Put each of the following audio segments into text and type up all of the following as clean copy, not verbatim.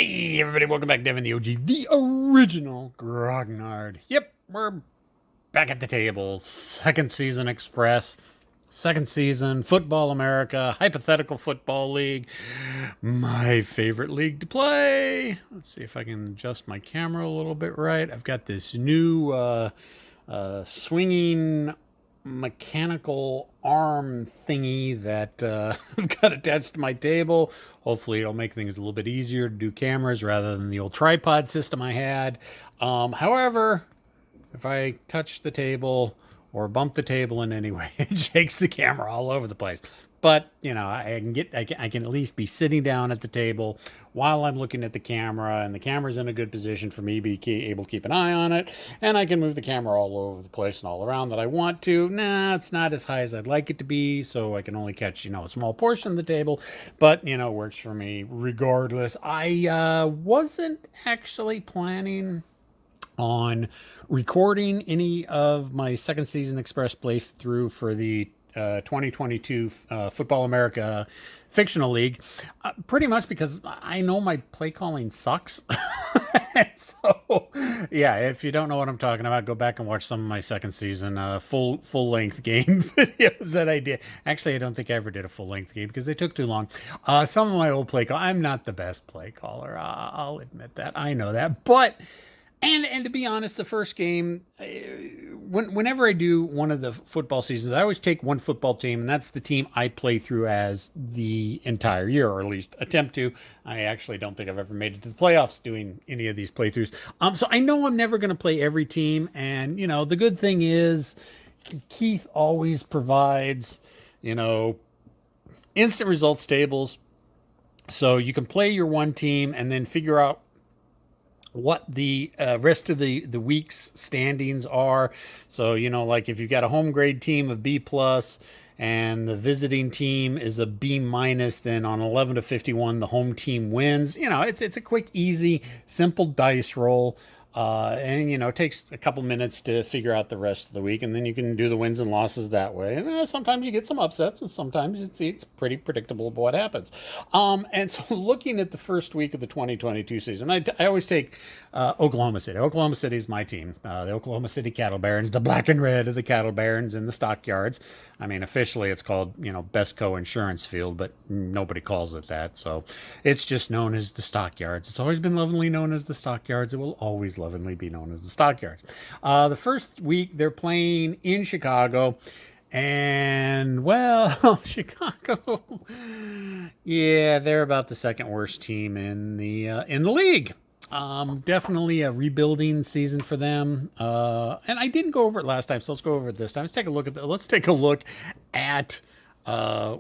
Hey, everybody, welcome back. Devin, the OG, the original Grognard. Yep, we're back at the table. Second season Express, second season Football America, Hypothetical Football League. My favorite league to play. Let's see if I can adjust my camera a little bit right. I've got this new swinging mechanical arm thingy that I've got attached to my table. Hopefully it'll make things a little bit easier to do cameras rather than the old tripod system I had. However, if I touch the table or bump the table in any way, it shakes the camera all over the place. But I can at least be sitting down at the table while I'm looking at the camera, and the camera's in a good position for me to be able to keep an eye on it, and I can move the camera all over the place and all around that I want to. It's not as high as I'd like it to be, so I can only catch a small portion of the table, but works for me regardless. I wasn't actually planning on recording any of my second season Express playthrough for the 2022 Football America Fictional League, pretty much because I know my play calling sucks. So, yeah, if you don't know what I'm talking about, go back and watch some of my second season full length game videos that I did. Actually, I don't think I ever did a full length game because they took too long. Some of my old play call, I'm not the best play caller. I'll admit that. I know that, but. And to be honest, the first game, whenever I do one of the football seasons, I always take one football team, and that's the team I play through as the entire year, or at least attempt to. I actually don't think I've ever made it to the playoffs doing any of these playthroughs. So I know I'm never going to play every team, and, the good thing is Keith always provides, instant results tables, so you can play your one team and then figure out what the rest of the week's standings are. So, like if you've got a home grade team of B plus and the visiting team is a B minus, then on 11 to 51, the home team wins. It's a quick, easy, simple dice roll. And it takes a couple minutes to figure out the rest of the week, and then you can do the wins and losses that way. And sometimes you get some upsets, and sometimes it's pretty predictable what happens. And so looking at the first week of the 2022 season, I always take Oklahoma City. Oklahoma City is my team. The Oklahoma City Cattlebarons, the black and red of the Cattlebarons in the stockyards. I mean, officially it's called, Besco Insurance Field, but nobody calls it that. So it's just known as the stockyards. It's always been lovingly known as the stockyards. It will always lovingly be known as the stockyards. The first week they're playing in Chicago, and well, Chicago, yeah, they're about the second worst team in the league. Definitely a rebuilding season for them. And I didn't go over it last time, so let's go over it this time. Let's take a look at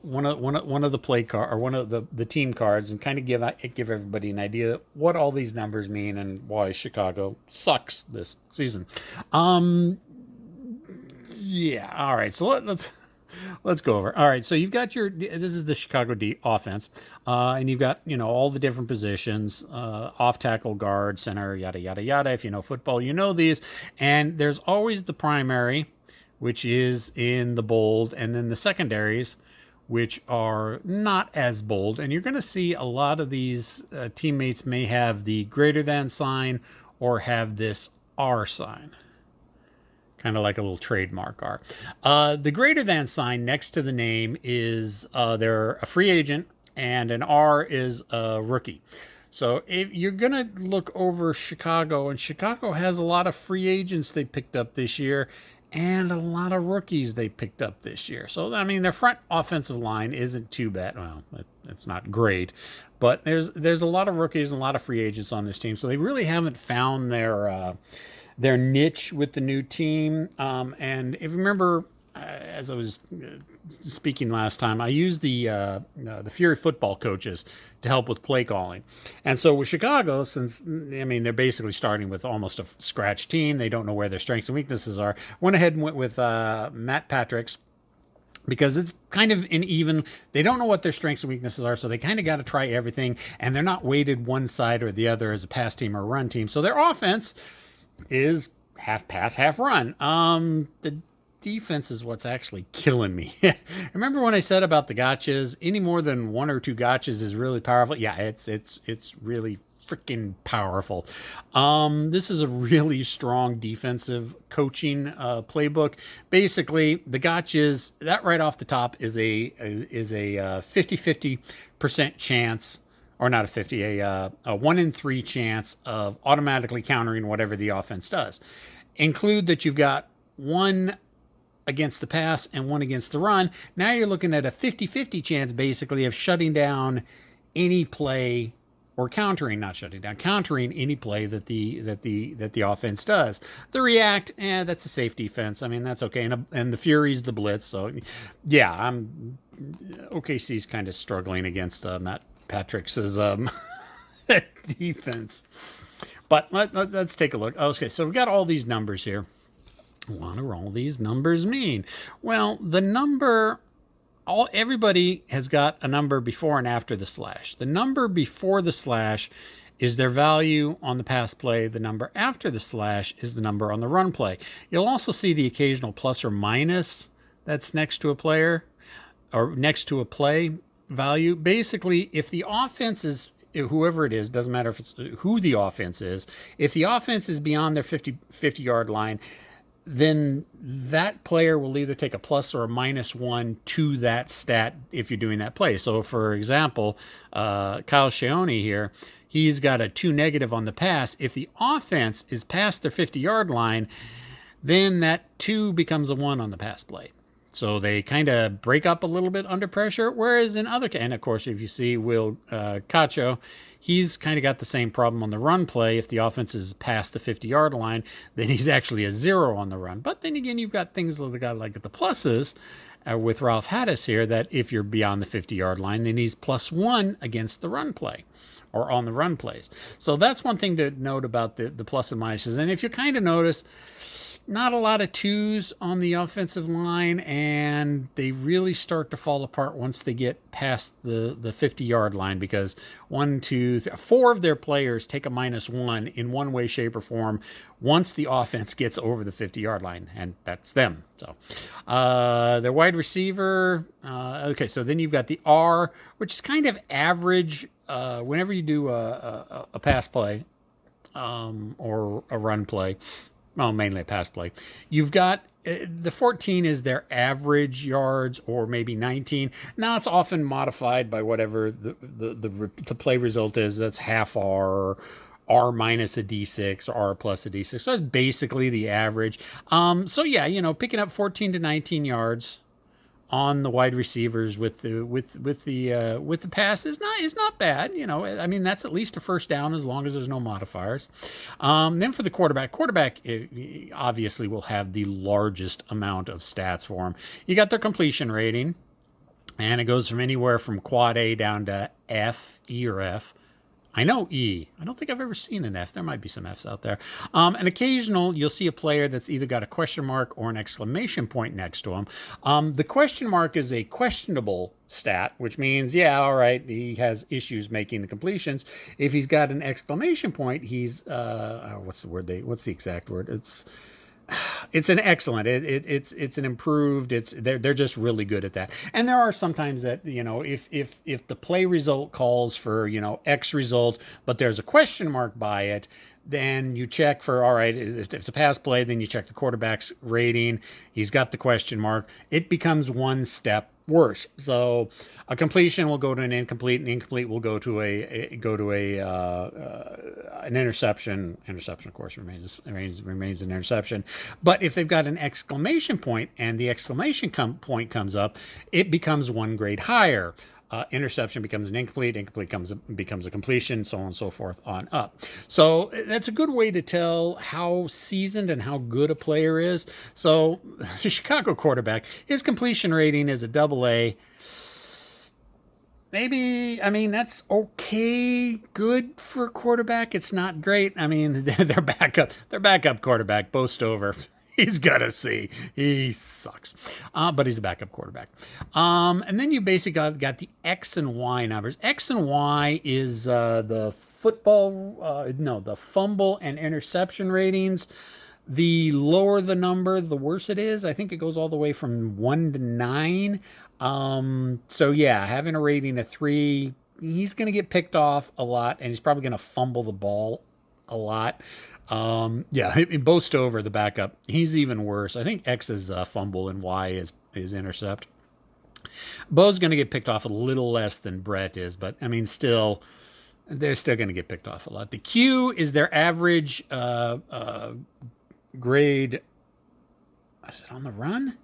one of the play card, or one of the team cards, and kind of give everybody an idea what all these numbers mean and why Chicago sucks this season. Yeah. All right. So let's go over. All right. So you've got this is the Chicago D offense, and you've got all the different positions, off tackle, guard, center, yada yada yada. If you know football, you know these, and there's always the primary, which is in the bold, and then the secondaries, which are not as bold. And you're going to see a lot of these teammates may have the greater than sign or have this R sign, kind of like a little trademark R. The greater than sign next to the name is they're a free agent, and an R is a rookie. So if you're going to look over Chicago, and Chicago has a lot of free agents they picked up this year, and a lot of rookies they picked up this year. So, I mean, their front offensive line isn't too bad. Well, it's not great, but there's a lot of rookies and a lot of free agents on this team. So they really haven't found their niche with the new team. And if you remember, as I was speaking last time, I used the Fury football coaches to help with play calling. And so with Chicago, since, I mean, they're basically starting with almost a scratch team, they don't know where their strengths and weaknesses are, went ahead and went with Matt Patrick's, because it's kind of uneven. They don't know what their strengths and weaknesses are, so they kind of got to try everything, and they're not weighted one side or the other as a pass team or a run team. So their offense is half pass, half run. The defense is what's actually killing me. Remember when I said about the gotchas? Any more than one or two gotchas is really powerful. Yeah, it's really freaking powerful. This is a really strong defensive coaching playbook. Basically, the gotchas, that right off the top is a 50-50% chance, or not a 50, a 1 in 3 chance of automatically countering whatever the offense does. Include that you've got one against the pass and one against the run. Now you're looking at a 50-50 chance basically of shutting down any play, or countering, not shutting down, countering any play that the offense does. The react, that's a safe defense. I mean, that's okay. And the Fury's the blitz. So yeah, OKC's kind of struggling against Matt Patrick's defense. But let's take a look. Okay, so we've got all these numbers here. What do all these numbers mean? Well, the number, everybody has got a number before and after the slash. The number before the slash is their value on the pass play. The number after the slash is the number on the run play. You'll also see the occasional plus or minus that's next to a player, or next to a play value. Basically, if the offense is, whoever it is, doesn't matter if it's who the offense is, if the offense is beyond their 50-yard line, then that player will either take a plus or a -1 to that stat if you're doing that play. So, for example, Kyle Sheone here, he's got a 2 negative on the pass. If the offense is past their 50-yard line, then that 2 becomes a 1 on the pass play. So they kind of break up a little bit under pressure, whereas in other, and of course, if you see Will Cacho, he's kind of got the same problem on the run play. If the offense is past the 50-yard line, then he's actually a 0 on the run. But then again, you've got things like the pluses with Ralph Haddis here, that if you're beyond the 50-yard line, then he's +1 against the run play, or on the run plays. So that's one thing to note about the plus and minuses. And if you kind of notice, not a lot of 2s on the offensive line, and they really start to fall apart once they get past the 50-yard line, because 1, 2, 3, 4 of their players take a -1 in one way, shape, or form once the offense gets over the 50-yard line, and that's them. So their wide receiver, okay, so then you've got the R, which is kind of average whenever you do a pass play or a run play. Well, mainly a pass play. You've got the 14 is their average yards, or maybe 19. Now it's often modified by whatever the play result is. That's half R minus a D6, or R plus a D6. So that's basically the average. So yeah, picking up 14 to 19 yards on the wide receivers with the pass is not bad. I mean, that's at least a first down as long as there's no modifiers. Then for the quarterback obviously will have the largest amount of stats for him. You got their completion rating, and it goes from anywhere from quad A down to F, E or F. I know E. I don't think I've ever seen an F. There might be some Fs out there. An occasional, you'll see a player that's either got a question mark or an exclamation point next to him. The question mark is a questionable stat, which means, yeah, all right, he has issues making the completions. If he's got an exclamation point, he's, what's the exact word? It's an excellent. It's an improved. They're just really good at that. And there are sometimes that if the play result calls for X result, but there's a question mark by it, then you check for, all right, if it's a pass play, then you check the quarterback's rating. He's got the question mark. It becomes one step worse. So a completion will go to an incomplete. An incomplete will go to an interception. Interception, of course, remains an interception. But if they've got an exclamation point and the exclamation point comes up, it becomes one grade higher. Interception becomes an incomplete. Incomplete becomes a completion, so on and so forth on up. So that's a good way to tell how seasoned and how good a player is. So the Chicago quarterback, his completion rating is a AA. Maybe, I mean, that's okay, good for a quarterback. It's not great. I mean, their backup quarterback, Bo Stover. He's got a C. He sucks. But he's a backup quarterback. And then you basically got the X and Y numbers. X and Y is the fumble and interception ratings. The lower the number, the worse it is. I think it goes all the way from 1 to 9. So yeah, having a rating of 3, he's going to get picked off a lot, and he's probably going to fumble the ball a lot. Yeah, in Bo Stover, the backup, he's even worse. I think X is fumble and Y is intercept. Bo's going to get picked off a little less than Brett is, but I mean, still, they're still going to get picked off a lot. The Q is their average grade. Is it on the run?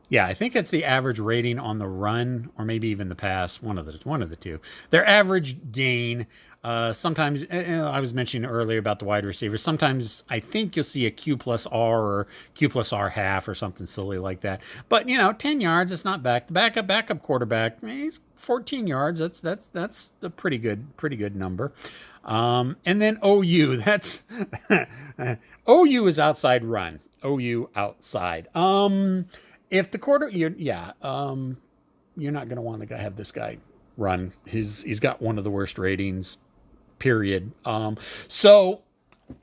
Yeah, I think it's the average rating on the run, or maybe even the pass. One of the two. Their average gain. Sometimes I was mentioning earlier about the wide receivers. Sometimes I think you'll see a Q plus R or Q plus R half or something silly like that. But 10 yards, it's not back. The backup quarterback, he's 14 yards. That's a pretty good number. And then OU, that's OU is outside run. OU outside. If the you're not going to want to have this guy run. He's got one of the worst ratings, period. So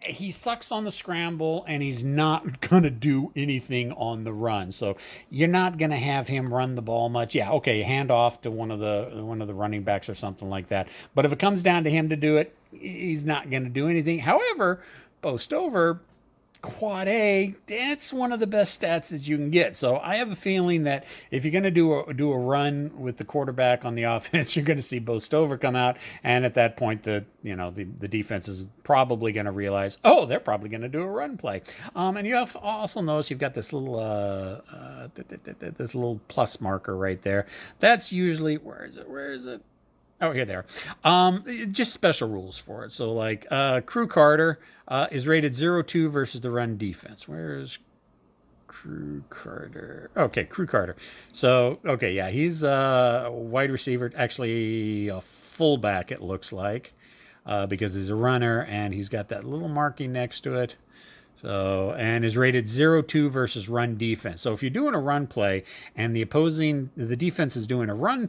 he sucks on the scramble, and he's not going to do anything on the run. So you're not going to have him run the ball much. Yeah, okay, hand off to one of the running backs or something like that. But if it comes down to him to do it, he's not going to do anything. However, Bo Stover, quad A, that's one of the best stats that you can get. So I have a feeling that if you're going to do a run with the quarterback on the offense, you're going to see Bo Stover come out, and at that point, the defense is probably going to realize, oh, they're probably going to do a run play. And you also notice you've got this little plus marker right there. That's usually where is it? Oh, here they are. Just special rules for it. So, like, Crew Carter is rated 0-2 versus the run defense. Where's Crew Carter? Okay, Crew Carter. So, okay, yeah, he's a wide receiver, actually a fullback, it looks like, because he's a runner, and he's got that little marking next to it. So, and is rated 0-2 versus run defense. So if you're doing a run play and the defense is doing a run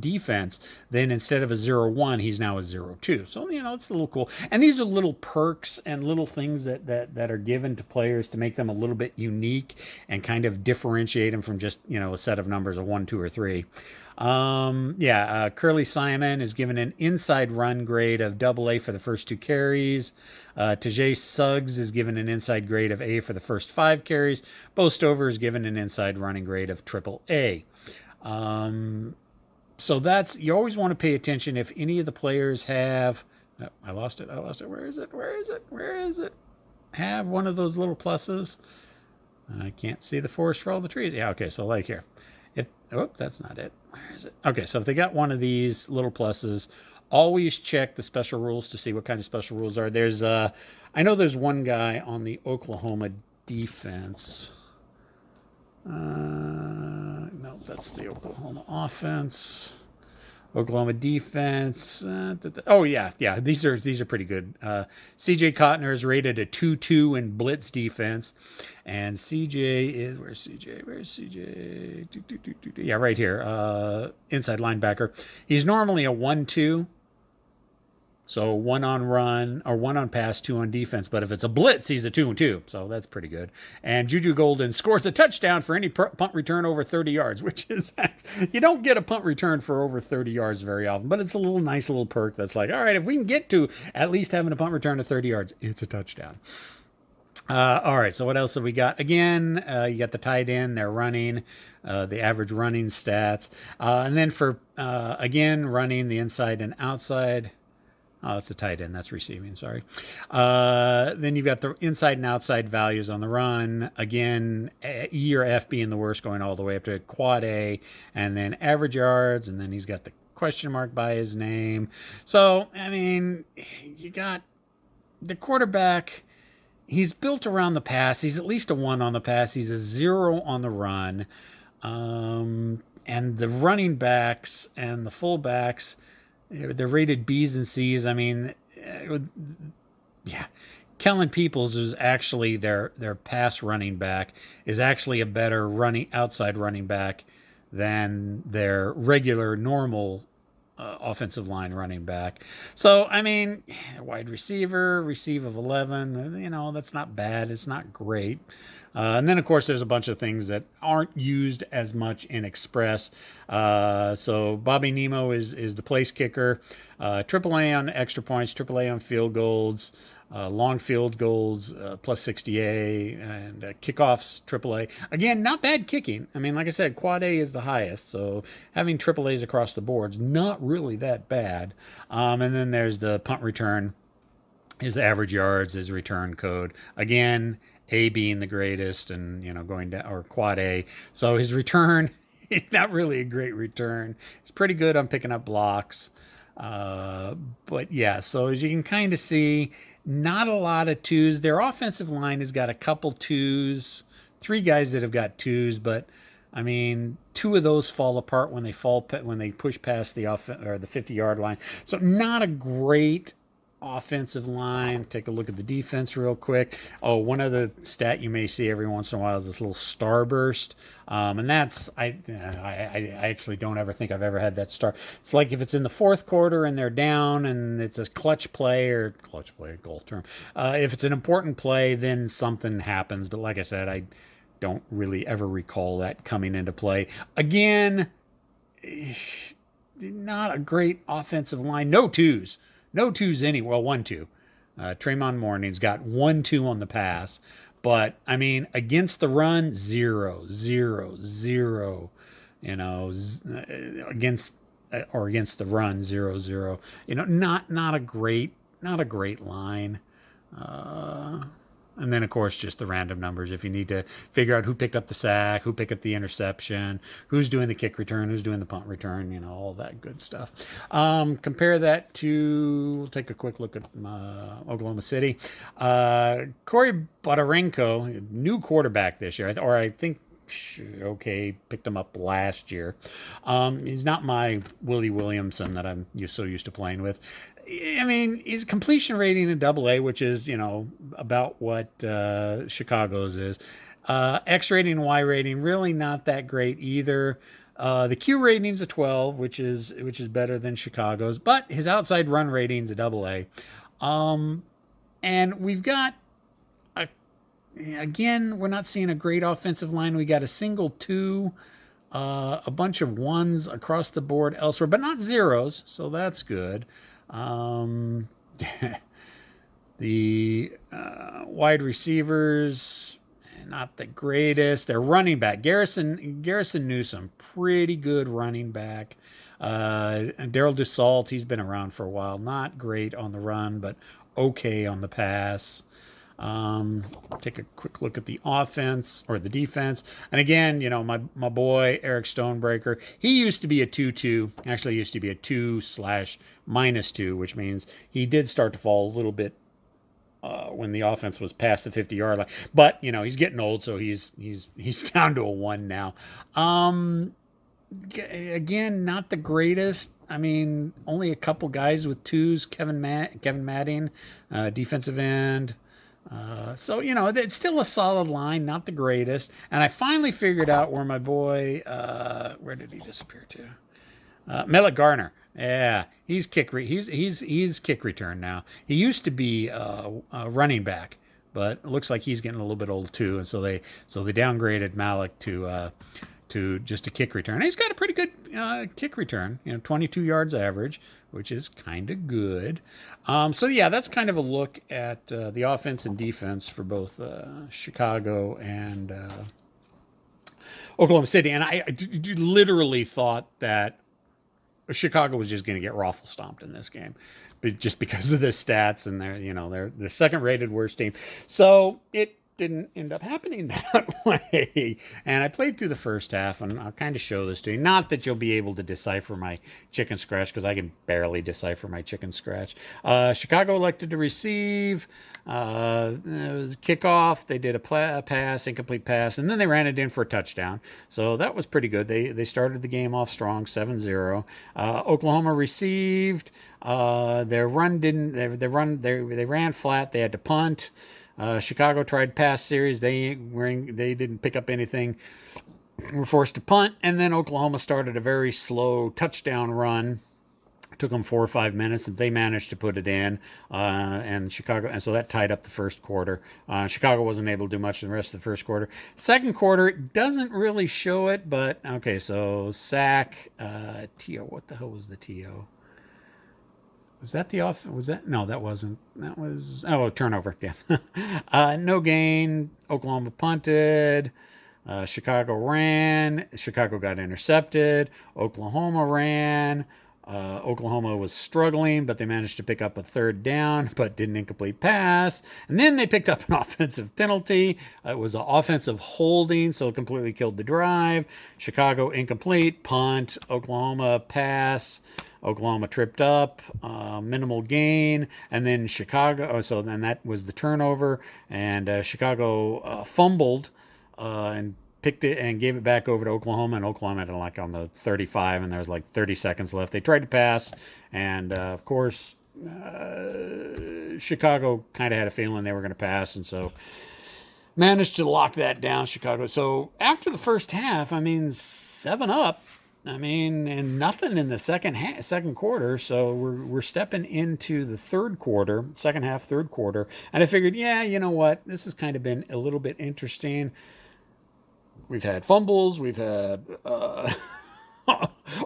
defense, then instead of a 0-1, he's now a 0-2. So, it's a little cool. And these are little perks and little things that are given to players to make them a little bit unique and kind of differentiate them from just, a set of numbers of 1, 2, or 3. Curly Simon is given an inside run grade of AA for the first 2 carries. Tajay Suggs is given an inside grade of A for the first 5 carries. Bo Stover is given an inside running grade of AAA. So you always want to pay attention if any of the players have. Oh, I lost it. Where is it? Have one of those little pluses. I can't see the forest for all the trees. Yeah, okay, so like here. That's not it. Where is it? Okay, so if they got one of these little pluses, always check the special rules to see what kind of special rules are. I know there's one guy on the Oklahoma defense. No, that's the Oklahoma offense. Oklahoma defense. These are pretty good. CJ Cotner is rated a 2-2 in blitz defense, and where's CJ? Yeah, right here. Inside linebacker. He's normally a 1-2. So 1 on run, or 1 on pass, 2 on defense. But if it's a blitz, he's a 2-2. So that's pretty good. And Juju Golden scores a touchdown for any punt return over 30 yards, which is, you don't get a punt return for over 30 yards very often. But it's a nice little perk that's like, all right, if we can get to at least having a punt return of 30 yards, it's a touchdown. All right, so what else have we got? Again, you got the tight end, they're running, the average running stats. And then for, again, running the inside and outside. Oh, that's the tight end. That's receiving. Sorry. Then you've got the inside and outside values on the run. Again, E or F being the worst, going all the way up to quad A, and then average yards, and then he's got the question mark by his name. So, I mean, you got the quarterback. He's built around the pass. He's at least a 1 on the pass. He's a 0 on the run. And the running backs and the fullbacks, they're rated B's and C's. I mean, Kellen Peoples is actually their pass running back is actually a better outside running back than their regular normal offensive line running back. So, I mean, wide receiver, receive of 11, that's not bad. It's not great. And then, of course, there's a bunch of things that aren't used as much in Express. So Bobby Nemo is the place kicker. AAA on extra points, AAA on field goals, long field goals, plus 60A, and kickoffs, AAA. Again, not bad kicking. I mean, like I said, quad A is the highest, so having AAAs across the board is not really that bad. And then there's the punt return, his average yards, his return code. Again, A being the greatest, and going down, or quad A. So his return, not really a great return. It's pretty good on picking up blocks. But yeah, so as you can kind of see, not a lot of twos. Their offensive line has got a couple twos, three guys that have got twos, but I mean, two of those fall apart when they push past the 50-yard line. So not a great offensive line. Take a look at the defense real quick. Oh, one other stat you may see every once in a while is this little starburst, and that's I actually don't ever think I've ever had that star. It's like if it's in the fourth quarter and they're down and it's a clutch play, golf term. If it's an important play, then something happens. But like I said, I don't really ever recall that coming into play. Again, not a great offensive line. No twos. No twos well, 1-2. Tremont Morning's got 1-2 on the pass. But, I mean, against the run, 0, 0, 0. Against the run, 0, 0. Not a great line. And then, of course, just the random numbers. If you need to figure out who picked up the sack, who picked up the interception, who's doing the kick return, who's doing the punt return, all that good stuff. Compare that to, we'll take a quick look at Oklahoma City. Corey Bodarenko, new quarterback this year, or I think, picked him up last year. He's not my Willie Williamson that I'm so used to playing with. I mean, his completion rating in AA, which is, about what Chicago's is. X rating and Y rating, really not that great either. The Q rating's a 12, which is better than Chicago's, but his outside run rating's a AA. And we've got, again, we're not seeing a great offensive line. We got a single 2, a bunch of 1s across the board elsewhere, but not 0s, so that's good. The wide receivers, not the greatest. Their running back, Garrison Newsom, pretty good running back. Daryl Dussault, he's been around for a while. Not great on the run, but okay on the pass. Take a quick look at the offense or the defense. And again, my boy, Eric Stonebreaker, he used to be a 2-2, actually used to be a 2/-2, which means he did start to fall a little bit when the offense was past the 50-yard line. But, he's getting old, so he's down to a 1 now. Again, not the greatest. I mean, only a couple guys with 2s. Kevin Madding, defensive end. So, it's still a solid line, not the greatest. And I finally figured out where my boy, where did he disappear to? Mellick Garner. Yeah, he's kick return now. He used to be a running back, but it looks like he's getting a little bit old too. And so they downgraded Malik to just a kick return. And he's got a pretty good kick return, 22 yards average, which is kind of good. So yeah, that's kind of a look at the offense and defense for both Chicago and Oklahoma City. And I literally thought that Chicago was just going to get raffle stomped in this game, but just because of the stats and they're the second rated worst team. So it didn't end up happening that way. And I played through the first half, and I'll kind of show this to you. Not that you'll be able to decipher my chicken scratch, because I can barely decipher my chicken scratch. Chicago elected to receive. It was a kickoff. They did a pass, incomplete pass, and then they ran it in for a touchdown. So that was pretty good. They started the game off strong, 7-0. Oklahoma received. Their run didn't. They ran flat. They had to punt. Chicago tried pass series. They didn't pick up anything. Were forced to punt, and then Oklahoma started a very slow touchdown run. It took them 4 or 5 minutes, and they managed to put it in. And Chicago, and so that tied up the first quarter. Chicago wasn't able to do much in the rest of the first quarter. Second quarter, it doesn't really show it, but okay. So sack, TO. What the hell was the TO? Was that the off? Was that no? That wasn't. That was turnover. Yeah. No gain. Oklahoma punted. Chicago ran. Chicago got intercepted. Oklahoma ran. Oklahoma was struggling, but they managed to pick up a third down, but did an incomplete pass. And then they picked up an offensive penalty. It was an offensive holding, so it completely killed the drive. Chicago incomplete, punt. Oklahoma pass. Oklahoma tripped up, minimal gain, and then Chicago. Oh, so then that was the turnover, and Chicago fumbled and picked it and gave it back over to Oklahoma, and Oklahoma had like on the 35, and there was like 30 seconds left. They tried to pass, and of course, Chicago kind of had a feeling they were going to pass, and so managed to lock that down, Chicago. So after the first half, I mean, 7-up. I mean, and nothing in the second quarter. So we're stepping into the third quarter, second half, third quarter, and I figured, yeah, you know what, this has kind of been a little bit interesting. We've had fumbles. We've had.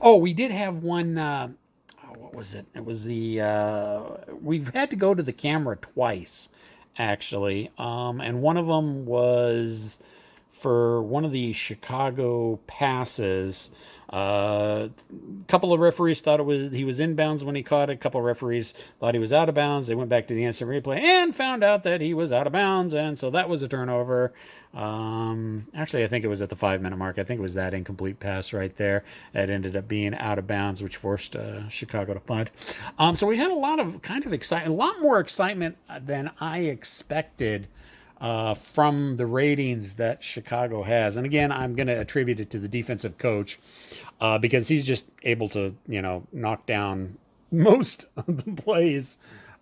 Oh, we did have one. What was it? It was the. We've had to go to the camera twice, actually, and one of them was for one of the Chicago passes. A couple of referees thought he was inbounds when he caught it. A couple of referees thought he was out of bounds. They went back to the instant replay and found out that he was out of bounds, and so that was a turnover. Actually, I think it was at the 5-minute mark. I think it was that incomplete pass right there that ended up being out of bounds, which forced Chicago to punt. So we had a lot of kind of excitement, a lot more excitement than I expected. From the ratings that Chicago has. And again, I'm going to attribute it to the defensive coach because he's just able to, knock down most of the plays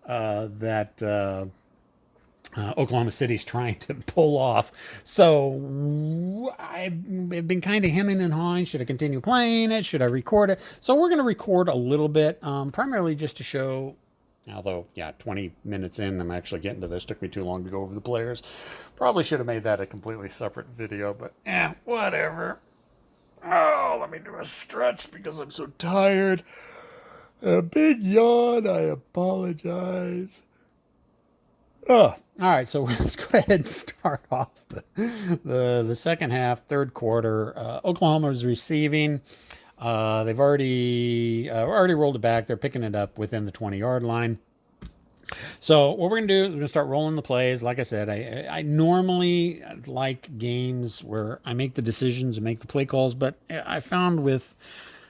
that Oklahoma City's trying to pull off. So I've been kind of hemming and hawing. Should I continue playing it? Should I record it? So we're going to record a little bit, primarily just to show. Although, yeah, 20 minutes in, I'm actually getting to this. Took me too long to go over the players. Probably should have made that a completely separate video, but whatever. Oh, let me do a stretch because I'm so tired. A big yawn. I apologize. Oh, all right. So let's go ahead and start off the second half, third quarter. Oklahoma is receiving. They've already rolled it back. They're picking it up within the 20-yard line. So what we're going to do is we're going to start rolling the plays. Like I said, I normally like games where I make the decisions and make the play calls, but I found with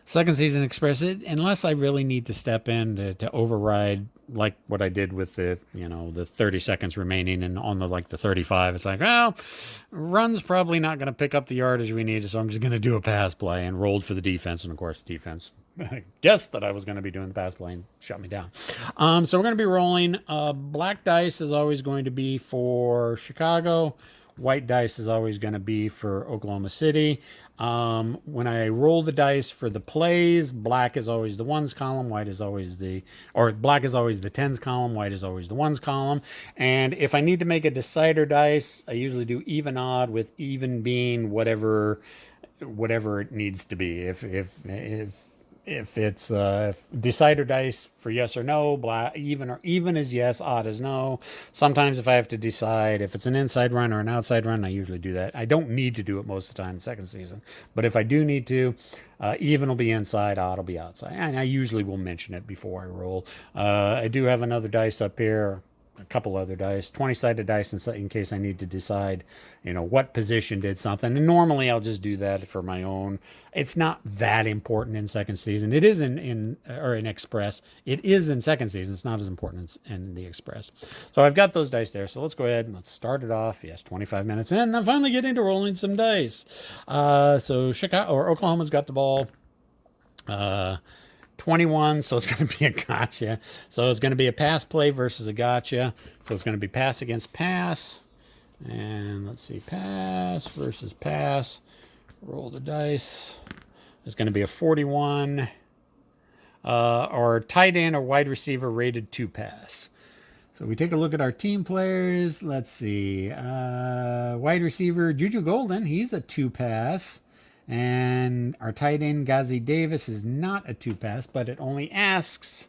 Second Season Express, unless I really need to step in to override like what I did with the 30 seconds remaining and on the 35, it's like, well, run's probably not going to pick up the yardage we need, so I'm just going to do a pass play, and rolled for the defense. And of course, the defense guessed that I was going to be doing the pass play and shut me down. So we're going to be rolling. Black dice is always going to be for Chicago. White dice is always going to be for Oklahoma City. When I roll the dice for the plays, black is always the ones column, black is always the tens column, white is always the ones column. And if I need to make a decider dice, I usually do even odd, with even being whatever it needs to be. If it's decider dice for yes or no, black even is yes, odd is no. Sometimes if I have to decide if it's an inside run or an outside run, I usually do that. I don't need to do it most of the time in the second season, but if I do need to, even will be inside, odd will be outside. And I usually will mention it before I roll. I do have another dice up here, a couple other dice, 20-sided dice in case I need to decide, what position did something. And normally I'll just do that for my own. It's not that important in second season. It is in Express. It is in second season. It's not as important in the Express. So I've got those dice there. So let's go ahead and let's start it off. Yes, 25 minutes in. I'm finally getting to rolling some dice. So Oklahoma's got the ball. 21, so it's going to be a gotcha. So it's going to be a pass play versus a gotcha. So it's going to be pass against pass. And let's see, pass versus pass. Roll the dice. It's going to be a 41. or tight end or wide receiver rated 2 pass. So we take a look at our team players. Let's see. Wide receiver, Juju Golden, he's a 2 pass. And our tight end, Gazi Davis, is not a 2 pass, but it only asks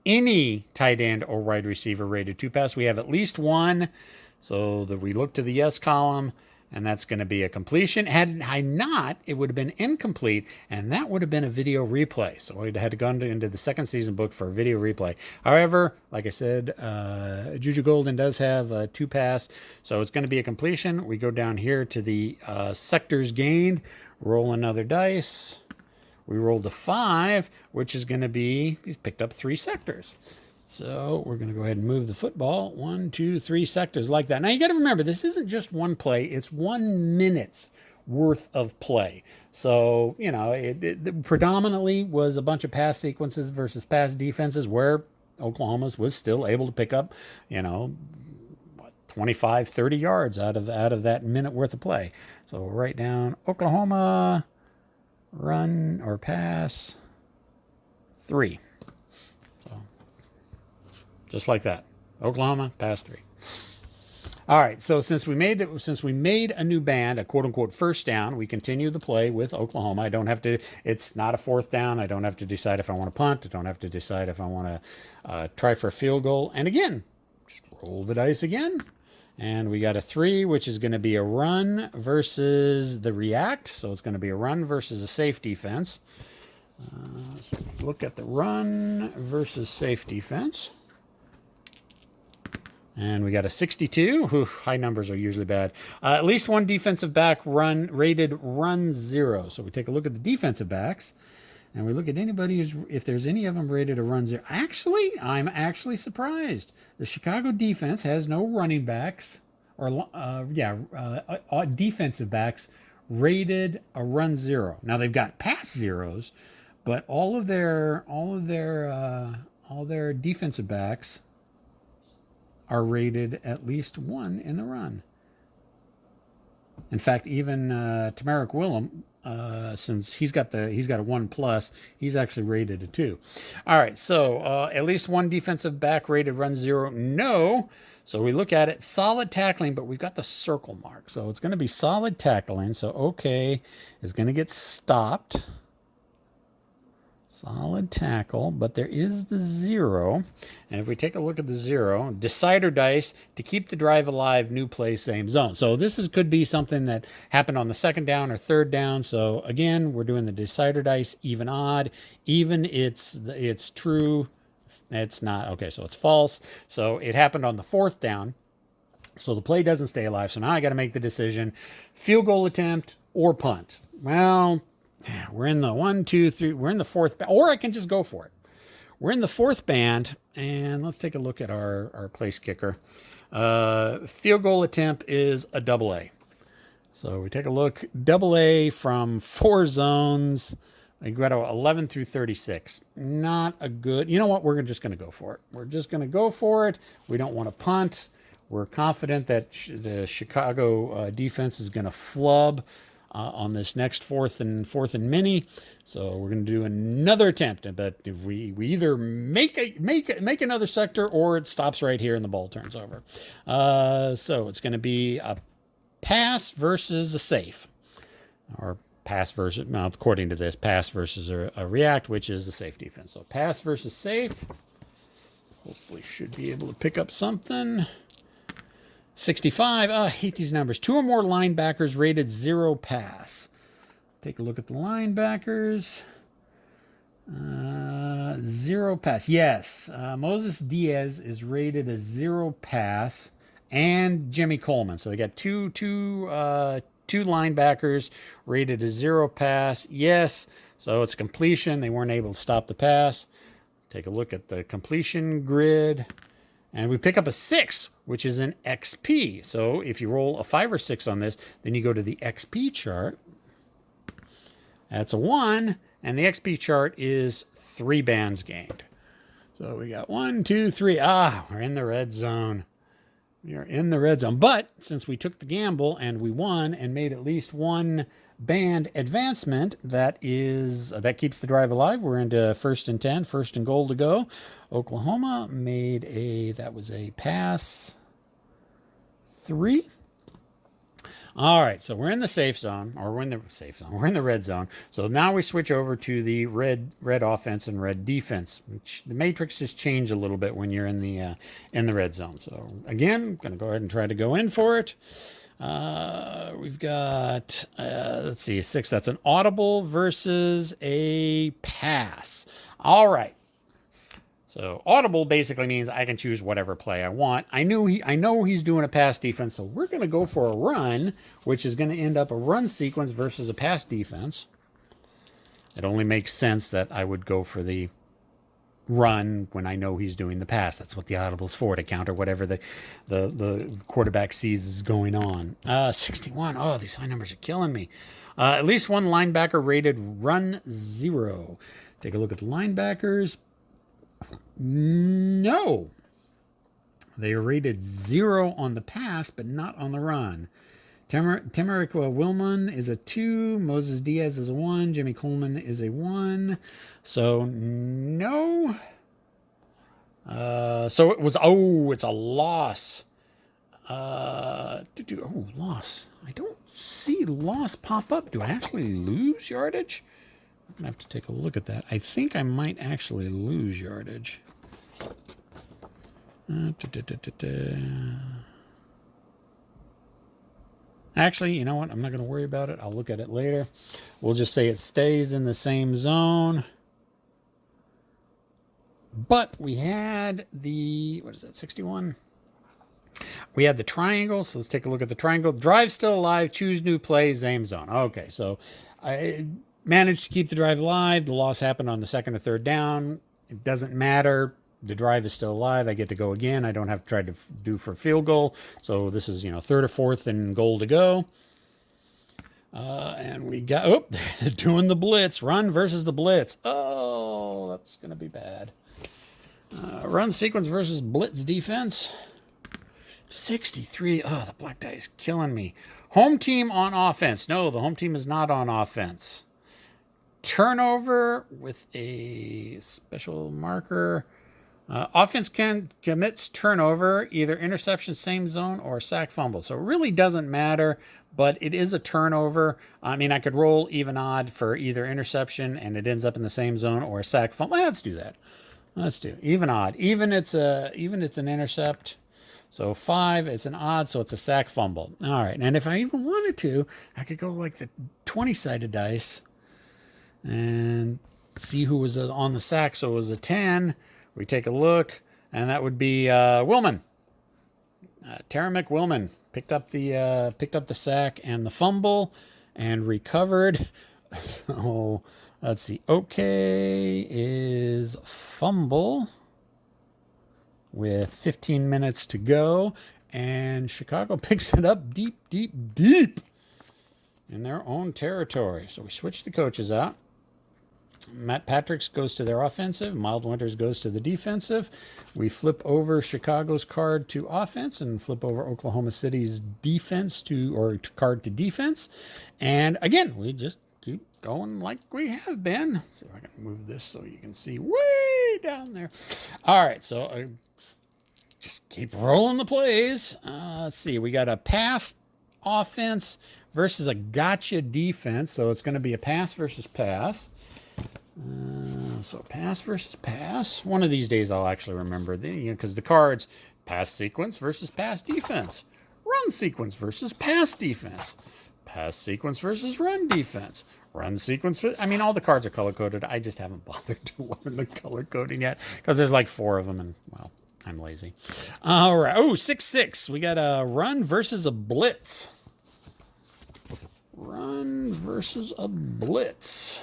any tight end or wide receiver rated 2 pass. We have at least one. So that we look to the yes column, and that's going to be a completion. Had I not, it would have been incomplete, and that would have been a video replay. So I had to go into the second season book for a video replay. However, like I said, Juju Golden does have a 2 pass, so it's going to be a completion. We go down here to the sectors gained, roll another dice. We rolled a 5, which is going to be, he's picked up 3 sectors. So we're going to go ahead and move the football 1, 2, 3 sectors like that. Now you got to remember, this isn't just one play, it's 1 minute's worth of play. So, you know, it predominantly was a bunch of pass sequences versus pass defenses where Oklahoma's was still able to pick up, you know, 25, 30 yards out of that minute worth of play. So we'll write down Oklahoma run or pass 3. Just like that. Oklahoma, pass 3. All right, so since we made a new band, a quote-unquote first down, we continue the play with Oklahoma. I don't have to, it's not a 4th down. I don't have to decide if I want to punt. I don't have to decide if I want to try for a field goal. And again, just roll the dice again. And we got a 3, which is going to be a run versus the react. So it's going to be a run versus a safe defense. So look at the run versus safe defense. And we got a 62. Whew, high numbers are usually bad. At least one defensive back rated run 0. So we take a look at the defensive backs, and we look at anybody if there's any of them rated a run 0. Actually, I'm actually surprised. The Chicago defense has no running backs or defensive backs rated a run 0. Now they've got pass zeros, but all their defensive backs are rated at least 1 in the run. In fact, even Tamarick Willem, since he's got a 1+, he's actually rated a 2. All right, so at least one defensive back rated run 0. No. So we look at it, solid tackling, but we've got the circle mark. So it's going to be solid tackling. So OK is going to get stopped. Solid tackle, but there is the 0. And if we take a look at the 0, decider dice to keep the drive alive, new play, same zone. So this could be something that happened on the 2nd down or 3rd down. So again, we're doing the decider dice, even odd. Even it's true, it's not. Okay, so it's false. So it happened on the 4th down. So the play doesn't stay alive. So now I got to make the decision, field goal attempt or punt. Well, we're in the 1, 2, 3. We're in the 4th band, or I can just go for it. We're in the 4th band, and let's take a look at our place kicker. Field goal attempt is a AA. So we take a look, AA from 4 zones. We go to 11 through 36. Not a good. You know what? We're just going to go for it. We're just going to go for it. We don't want to punt. We're confident that the Chicago defense is going to flub on this next 4th and mini. So we're going to do another attempt, but if we either make another sector or it stops right here and the ball turns over. So it's going to be a pass versus a safe, or pass versus, now according to this, pass versus a react, which is the safe defense. So pass versus safe. Hopefully should be able to pick up something. 65. I hate these numbers. 2 or more linebackers rated 0 pass. Take a look at the linebackers. 0 pass. Yes. Moses Diaz is rated a 0 pass, and Jimmy Coleman. So they got two linebackers rated a 0 pass. Yes. So it's completion. They weren't able to stop the pass. Take a look at the completion grid. And we pick up a 6, which is an XP. So if you roll a 5 or 6 on this, then you go to the XP chart. That's a 1, and the XP chart is 3 bands gained. So we got 1, 2, 3. We're in the red zone. We are in the red zone. But since we took the gamble and we won and made at least one band advancement, that keeps the drive alive. We're into 1st and 10, 1st and goal to go. Oklahoma that was a pass 3. All right, so we're in the safe zone, or we're in the safe zone. We're in the red zone. So now we switch over to the red offense and red defense. Which the matrix just changed a little bit when you're in the red zone. So again, I'm going to go ahead and try to go in for it. We've got let's see, 6. That's an audible versus a pass. All right. So audible basically means I can choose whatever play I want. I know he's doing a pass defense, so we're going to go for a run, which is going to end up a run sequence versus a pass defense. It only makes sense that I would go for the run when I know he's doing the pass. That's what the audible's for, to counter whatever the quarterback sees is going on. 61. Oh, these high numbers are killing me. At least one linebacker rated run 0. Take a look at the linebackers. No. They are rated 0 on the pass, but not on the run. Temerick Willman is a 2. Moses Diaz is a 1. Jimmy Coleman is a 1. So, no. So it was, it's a loss. Loss. I don't see loss pop up. Do I actually lose yardage? I'm going to have to take a look at that. I think I might actually lose yardage. Actually, you know what? I'm not going to worry about it. I'll look at it later. We'll just say it stays in the same zone. But we had the, 61? We had the triangle, so let's take a look at the triangle. Drive still alive, choose new play, same zone. Okay, so I managed to keep the drive alive. The loss happened on the 2nd or 3rd down. It doesn't matter. The drive is still alive. I get to go again. I don't have to try to do for field goal. So this is, 3rd or 4th and goal to go. And we got, doing the blitz. Run versus the blitz. Oh, that's going to be bad. Run sequence versus blitz defense. 63. Oh, the black die is killing me. Home team on offense. No, the home team is not on offense. Turnover with a special marker. Offense commits turnover, either interception, same zone, or sack fumble. So it really doesn't matter, but it is a turnover. I mean, I could roll even odd for either interception, and it ends up in the same zone, or a sack fumble. Let's do that. Let's do even odd. Even it's an intercept. So 5, it's an odd, so it's a sack fumble. All right, and if I even wanted to, I could go like the 20-sided dice and see who was on the sack. So it was a 10. We take a look, and that would be Willman. Temerick Willman picked up the sack and the fumble, and recovered. So let's see. Okay is fumble with 15 minutes to go, and Chicago picks it up deep in their own territory. So we switch the coaches out. Matt Patrick's goes to their offensive. Mild Winters goes to the defensive. We flip over Chicago's card to offense and flip over Oklahoma City's card to defense. And again, we just keep going like we have been. Let's see if I can move this so you can see way down there. All right, so just keep rolling the plays. Let's see. We got a pass offense versus a gotcha defense. So it's going to be a pass versus pass. So pass versus pass. One of these days I'll actually remember because the cards, pass sequence versus pass defense, run sequence versus pass defense, pass sequence versus run defense, run sequence. All the cards are color coded. I just haven't bothered to learn the color coding yet because there's like 4 of them, and well, I'm lazy. All right. 6-6. We got a run versus a blitz. Run versus a blitz.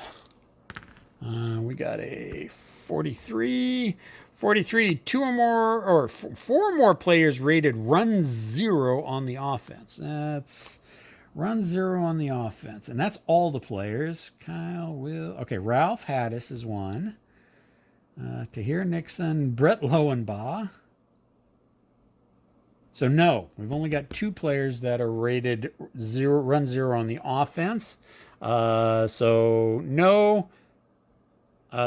We got a 43. 2 or more, or 4 more players rated run 0 on the offense. That's run 0 on the offense. And that's all the players. Ralph Haddis is 1. Tahir Nixon, Brett Lowenbaugh. So no, we've only got 2 players that are rated run 0 on the offense. So no.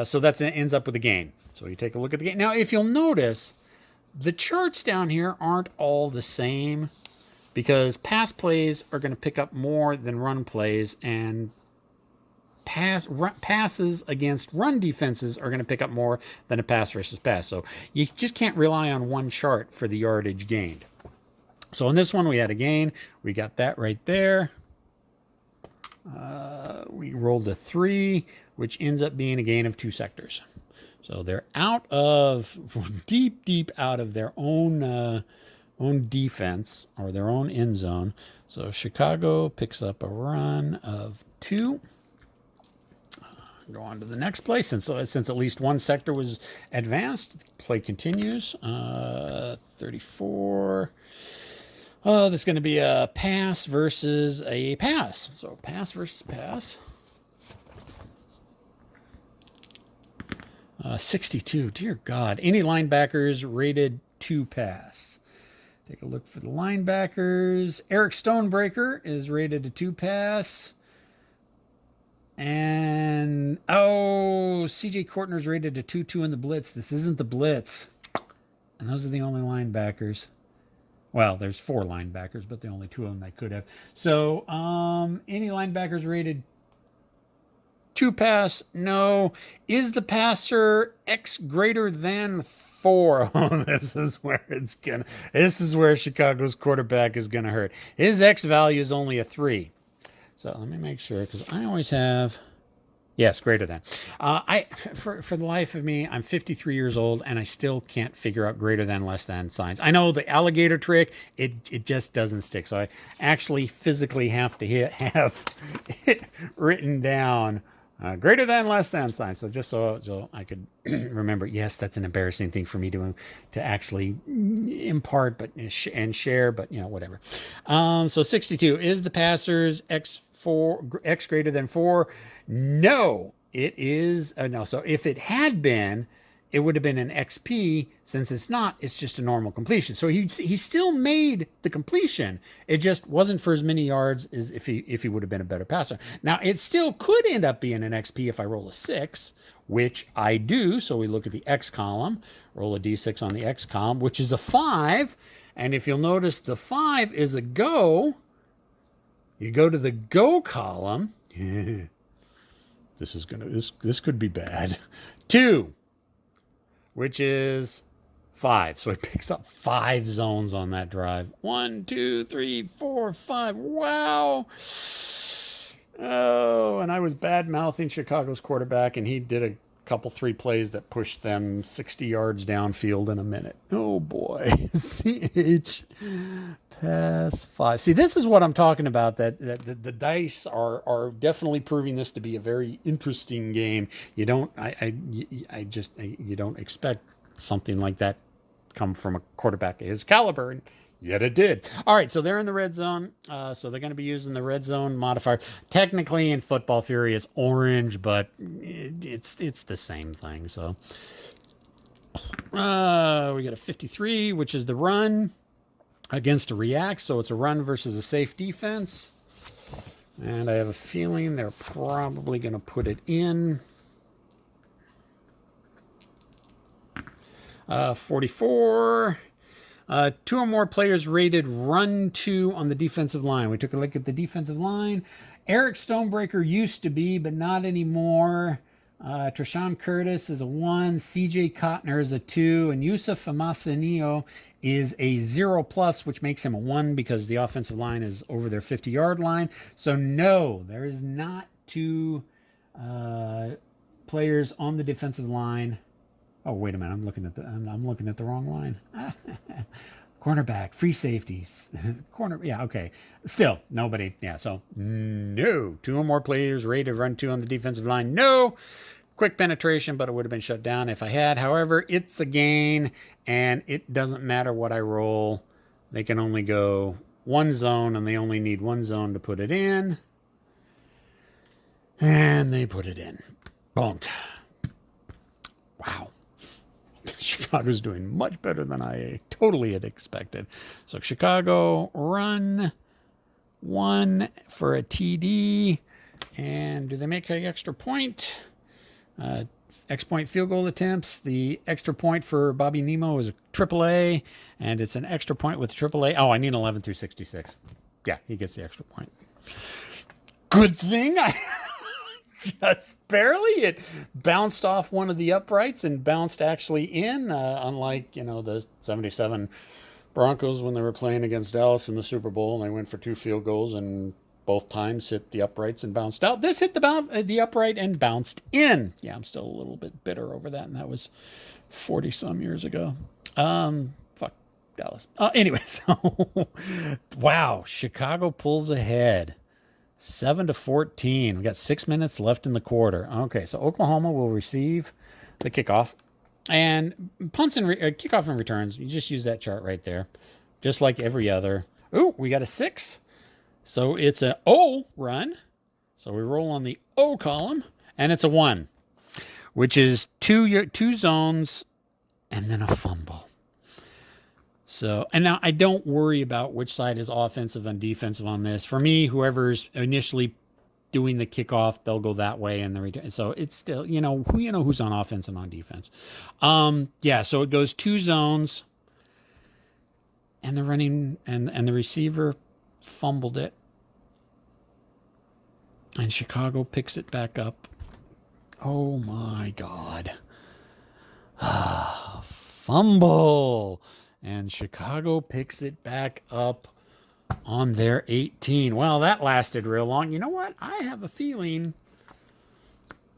So that ends up with a gain. So you take a look at the game. Now, if you'll notice, the charts down here aren't all the same because pass plays are going to pick up more than run plays, and passes against run defenses are going to pick up more than a pass versus pass. So you just can't rely on one chart for the yardage gained. So in this one, we had a gain. We got that right there. We rolled a 3, which ends up being a gain of 2 sectors. So they're out of deep out of their own defense or their own end zone. So Chicago picks up a run of 2. Go on to the next play. Since at least one sector was advanced, play continues. 34. Oh, there's going to be a pass versus a pass. So pass versus pass. 62. Dear God. Any linebackers rated 2 pass? Take a look for the linebackers. Eric Stonebreaker is rated a 2 pass. And, CJ Kortner's rated a 2-2 in the blitz. This isn't the blitz. And those are the only linebackers. Well, there's 4 linebackers, but the only 2 of them I could have. So, any linebackers rated 2 pass? No. Is the passer X greater than 4? Oh, this is where Chicago's quarterback is gonna hurt. His X value is only a 3. So let me make sure, because I always have, yes, greater than. For the life of me, I'm 53 years old, and I still can't figure out greater than, less than signs. I know the alligator trick, it just doesn't stick. So I actually physically have to have it written down, greater than, less than signs. So just so I could remember, yes, that's an embarrassing thing for me to actually impart, and share, but whatever. So 62, is the passer's X greater than 4? No, it is no. So if it had been, it would have been an XP. Since it's not, it's just a normal completion. So he still made the completion. It just wasn't for as many yards as if he would have been a better passer. Now it still could end up being an XP if I roll a 6, which I do. So we look at the X column, roll a D6 on the X column, which is a 5. And if you'll notice, the 5 is a go. You go to the go column. This could be bad. 2, which is 5. So he picks up 5 zones on that drive. 1, 2, 3, 4, 5. Wow. Oh, and I was bad-mouthing Chicago's quarterback, and he did a couple 3 plays that pushed them 60 yards downfield in a minute. Oh, boy. CH pass 5. See, this is what I'm talking about, that the dice are definitely proving this to be a very interesting game. You don't you don't expect something like that come from a quarterback of his caliber, and yet it did. All right, so they're in the red zone. So they're going to be using the red zone modifier. Technically, in football theory, it's orange, but it's the same thing. So we got a 53, which is the run against a react. So it's a run versus a safe defense. And I have a feeling they're probably going to put it in. 44. 2 or more players rated run 2 on the defensive line. We took a look at the defensive line. Eric Stonebreaker used to be, but not anymore. Treshawn Curtis is a 1. CJ Kottner is a 2. And Yusuf Amasanio is a 0+, which makes him a 1 because the offensive line is over their 50-yard line. So no, there is not 2 players on the defensive line. Oh, wait a minute. I'm looking at the wrong line. Cornerback, free safeties, corner. Yeah, okay. Still, nobody. Yeah, so no. 2 or more players rated run 2 on the defensive line. No. Quick penetration, but it would have been shut down if I had. However, it's a gain, and it doesn't matter what I roll. They can only go 1 zone, and they only need 1 zone to put it in. And they put it in. Bonk. Wow. Chicago's doing much better than I totally had expected. So Chicago run 1 for a TD. And do they make an extra point? X point field goal attempts. The extra point for Bobby Nemo is a AAA, and it's an extra point with AAA. Oh, I need 11 through 66. Yeah, he gets the extra point. Good thing I just barely. It bounced off one of the uprights and bounced actually in, unlike, the 77 Broncos when they were playing against Dallas in the Super Bowl, and they went for 2 field goals and both times hit the uprights and bounced out. This hit the upright and bounced in. Yeah, I'm still a little bit bitter over that, and that was 40 some years ago. Fuck Dallas. Anyway, so wow, Chicago pulls ahead 7-14. We got 6 minutes left in the quarter. Okay, so Oklahoma will receive the kickoff, and punts and kickoff and returns. You just use that chart right there, just like every other. Ooh, we got a 6. So it's an O run. So we roll on the O column, and it's a 1, which is two zones and then a fumble. So, and now I don't worry about which side is offensive and defensive on this. For me, whoever's initially doing the kickoff, they'll go that way, and the return. So it's still, who's on offense and on defense. Yeah, so it goes 2 zones, and the running and the receiver fumbled it, and Chicago picks it back up. Oh my God. Fumble, and Chicago picks it back up on their 18. Well, that lasted real long. You know what? I have a feeling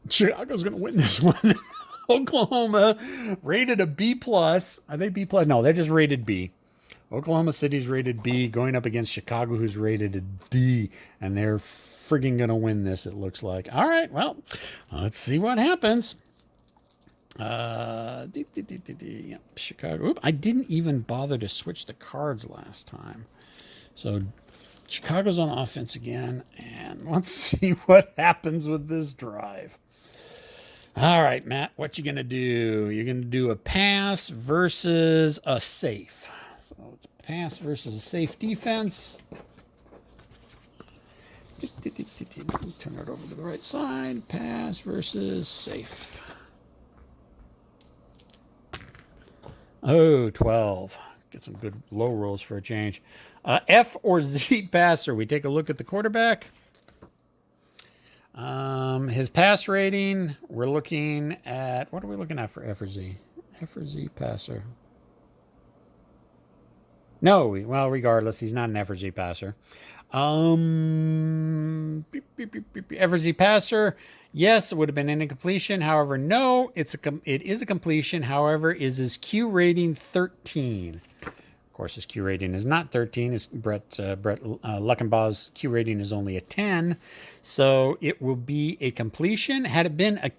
Chicago's going to win this one. Oklahoma rated a B+. Are they B+? No, they're just rated B. Oklahoma City's rated B, going up against Chicago, who's rated a D, and they're frigging going to win this, it looks like. All right, well, let's see what happens. Chicago. Oop, I didn't even bother to switch the cards last time. So Chicago's on offense again, and let's see what happens with this drive. All right, Matt, what you going to do? You're going to do a pass versus a safe. So it's pass versus a safe defense. Turn it over to the right side. Pass versus safe. Oh, 12. Get some good low rolls for a change. F or Z passer. We take a look at the quarterback. His pass rating, we're looking at, what are we looking at for F or Z? F or Z passer. No, well, regardless, he's not an F or Z passer. F or Z passer, yes, it would have been an incompletion. However, no, it is a completion. However, is his Q rating 13? Of course, his Q rating is not 13. His Brett Luckenbaugh's Q rating is only a 10. So it will be a completion. Had it been a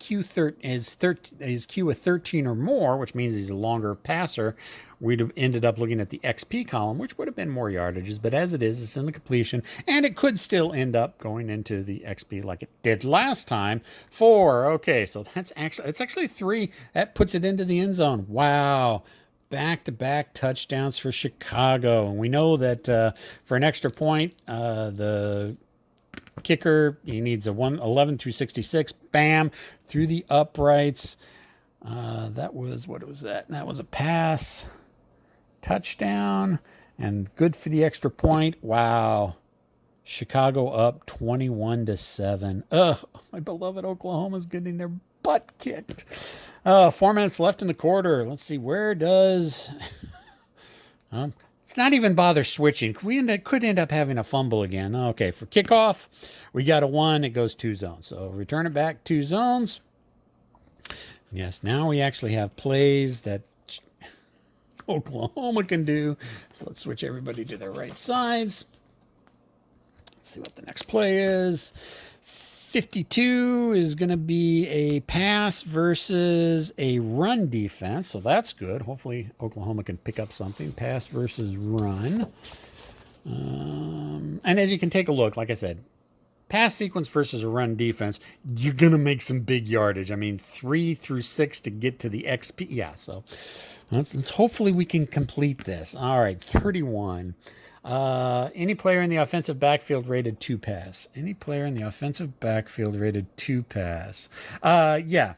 his Q a 13 or more, which means he's a longer passer, we'd have ended up looking at the XP column, which would have been more yardages. But as it is, it's in the completion, and it could still end up going into the XP like it did last time. 4. Okay, so it's actually 3. That puts it into the end zone. Wow. Back-to-back touchdowns for Chicago. And we know that for an extra point, the kicker, he needs a 11 through 66. Bam, through the uprights. That was, what was that? That was a pass. Touchdown. And good for the extra point. Wow. Chicago up 21-7. Ugh, my beloved Oklahoma's getting their butt kicked. 4 minutes left in the quarter. Let's see, where does... it's not even bother switching. Could end up having a fumble again. Okay, for kickoff, we got a 1. It goes 2 zones. So return it back 2 zones. Yes, now we actually have plays that Oklahoma can do. So let's switch everybody to their right sides. Let's see what the next play is. 52 is going to be a pass versus a run defense. So that's good. Hopefully Oklahoma can pick up something. Pass versus run. And as you can take a look, like I said, pass sequence versus a run defense, you're going to make some big yardage. I mean, 3 through 6 to get to the XP. Yeah, so let's hopefully we can complete this. All right, 31. Any player in the offensive backfield rated 2 pass. Any player in the offensive backfield rated 2 pass. Yeah,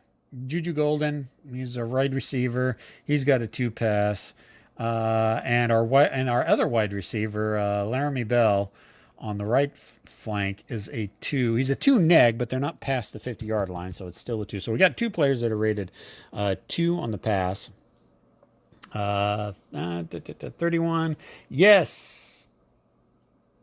Juju Golden, he's a wide receiver. He's got a 2 pass. And our other wide receiver, Laramie Bell, on the right flank is a 2. He's a 2 neg, but they're not past the 50-yard line, so it's still a 2. So we got 2 players that are rated 2 on the pass. 31. Yes.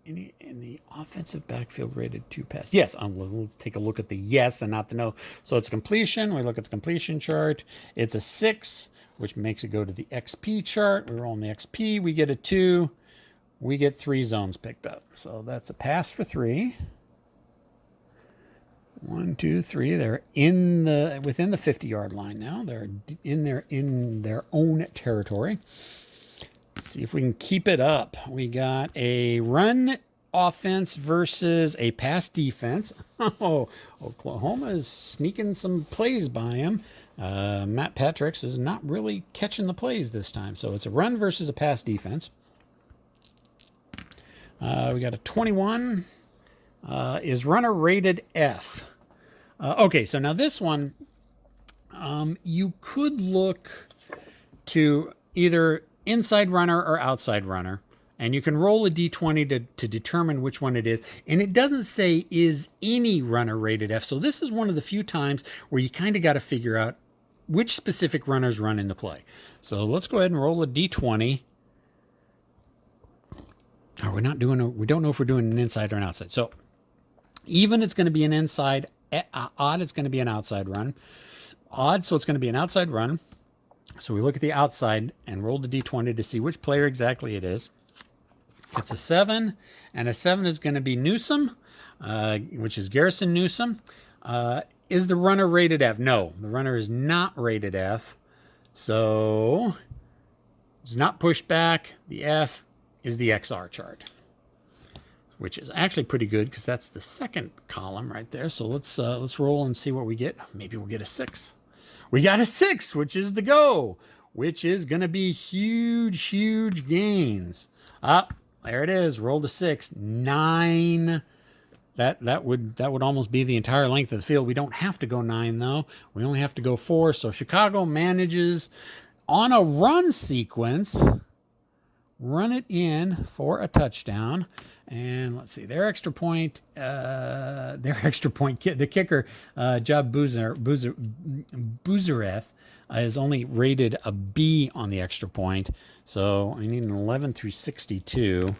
In the offensive backfield rated 2 pass. Yes. Let's take a look at the yes and not the no. So it's completion. We look at the completion chart. It's a 6, which makes it go to the XP chart. We roll on the XP. We get a 2. We get 3 zones picked up. So that's a pass for 3. 1, 2, 3. They're within the 50-yard line now. They're in their own territory. Let's see if we can keep it up. We got a run offense versus a pass defense. Oh, Oklahoma is sneaking some plays by him. Matt Patricks is not really catching the plays this time. So it's a run versus a pass defense. We got a 21. Is runner rated F? Okay, so now this one, you could look to either inside runner or outside runner, and you can roll a d20 to determine which one it is. And it doesn't say is any runner rated F. So this is one of the few times where you kind of got to figure out which specific runners run into play. So let's go ahead and roll a d20. Oh, we don't know if we're doing an inside or an outside. So even it's going to be an inside, odd it's going to be an outside run. Odd, so it's going to be an outside run. So we look at the outside and roll the d20 to see which player exactly it is. It's a 7, and a 7 is going to be Newsome, which is Garrison Newsome. Is the runner rated F? No, the runner is not rated F. So it's not pushed back. The F is the XR chart, which is actually pretty good because that's the second column right there. So let's roll and see what we get. Maybe we'll get a 6. We got a 6, which is the go, which is going to be huge gains. There it is. Rolled a 6. 9. That would almost be the entire length of the field. We don't have to go 9 though. We only have to go 4. So Chicago manages on a run sequence, run it in for a touchdown. And let's see, their extra point, the kicker, Job Buzareth, is only rated a B on the extra point. So I need an 11 through 62.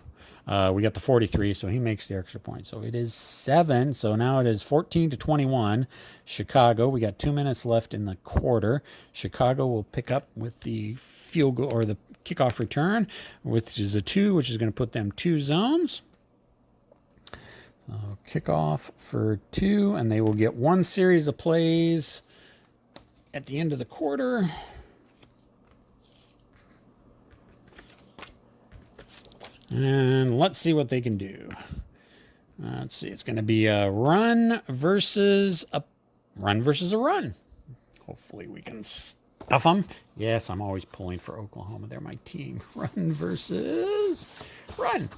We got the 43, so he makes the extra point. So it is 7. So now it is 14-21. Chicago. We got 2 minutes left in the quarter. Chicago will pick up with the field goal or the kickoff return, which is a 2, which is going to put them 2 zones. So kickoff for 2, and they will get 1 series of plays at the end of the quarter. And let's see what they can do. Let's see. It's going to be a run versus a run. Hopefully we can stuff them. Yes, I'm always pulling for Oklahoma. They're my team. Run versus run.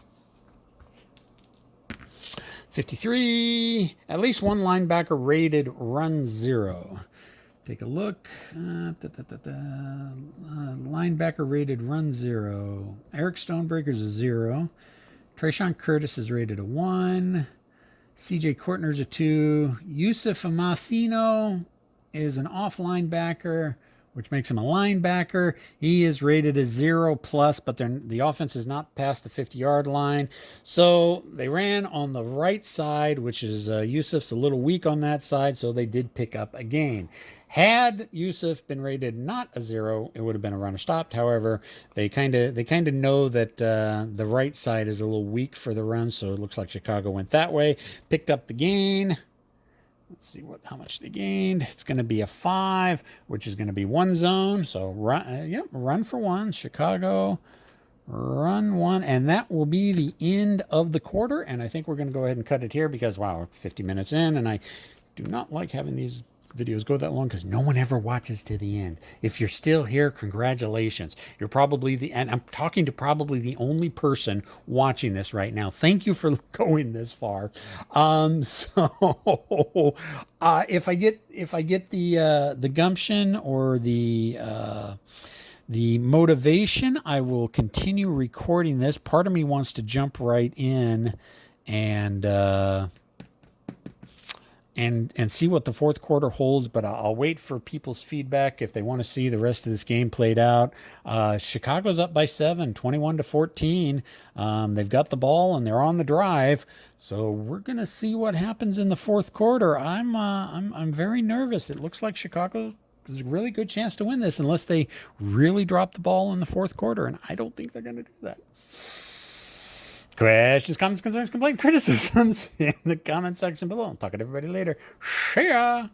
53. At least one linebacker rated run 0. Take a look. Linebacker rated run 0. Eric Stonebreaker's a 0. Trayshawn Curtis is rated a 1. CJ Kortner's a 2. Yusuf Amasino is an off linebacker, which makes him a linebacker. He is rated a 0 plus, but the offense is not past the 50-yard line. So they ran on the right side, which is Yusuf's a little weak on that side, so they did pick up a gain. Had Yusuf been rated not a 0, it would have been a runner stopped. However, they kind of know that the right side is a little weak for the run, so it looks like Chicago went that way, picked up the gain. Let's see how much they gained. It's going to be a 5, which is going to be 1 zone. So run for 1. Chicago Run one, and that will be the end of the quarter. And I think we're going to go ahead and cut it here because, wow, we're 50 minutes in, and I do not like having these videos go that long because no one ever watches to the end. If you're still here, congratulations. You're probably and I'm talking to probably the only person watching this right now. Thank you for going this far. So if I get the gumption or the motivation, I will continue recording this. Part of me wants to jump right in and see what the fourth quarter holds, but I'll wait for people's feedback if they want to see the rest of this game played out. Chicago's up by 7, 21-14. They've got the ball and they're on the drive, so we're gonna see what happens in the fourth quarter. I'm very nervous. It looks like Chicago there's a really good chance to win this unless they really drop the ball in the fourth quarter, and I don't think they're going to do that. Questions, comments, concerns, complaints, criticisms in the comment section below. I'll talk to everybody later. See ya!